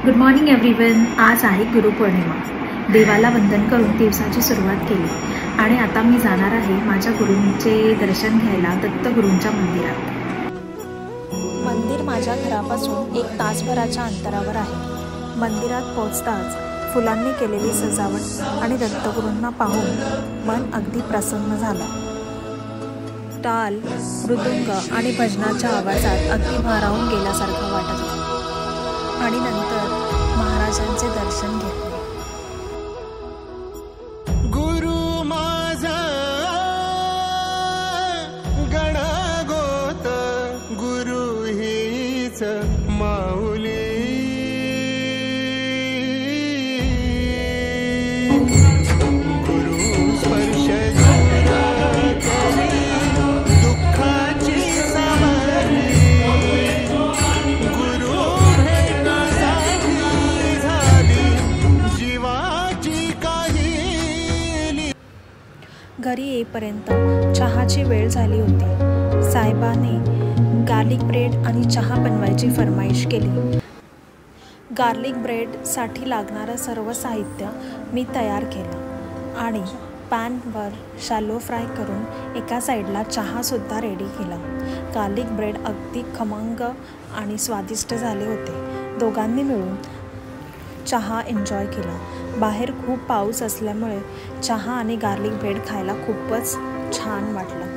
Good morning everyone. आज आहे गुरुपौर्णिमा। देवाला वंदन करून दिवसाची सुरुवात केली आणि आता मी जाणार आहे माझ्या गुरूंचे दर्शन घ्यायला दत्तगुरूंच्या मंदिरात। मंदिर माझ्या घरापासून 1 तासभराच्या अंतरावर आहे। मंदिरात पोहोचताच फुलांनी केलेली सजावट आणि दत्तगुरूंना पाहून मन अगदी प्रसन्न झालं। टाल, मृदुंग आणि भजनाच्या आवाजात अगदी भारावून गेल्यासारखं वाटत होतं आणि नंतर महाराजांचे दर्शन घेतले। गुरु माझा गणगोत, गुरु हीच माऊली। गुरु स्पर्श दुःखाची समारी, गुरु घरी येईपर्यंत चहाची वेळ झाली होती। साहेबाने गार्लिक ब्रेड आणि चहा बनवायची फरमाईश केली। गार्लिक ब्रेडसाठी लागणारं सर्व साहित्य मी तयार केलं आणि पॅनवर शॅलो फ्राय करून एका साईडला चहासुद्धा रेडी केला। गार्लिक ब्रेड अगदी खमंग आणि स्वादिष्ट झाले होते। दोघांनी मिळून चहा एन्जॉय केला। बाहेर खूप पाऊस असल्यामुळे चहा आणि गार्लिक ब्रेड खायला खूपच छान वाटलं।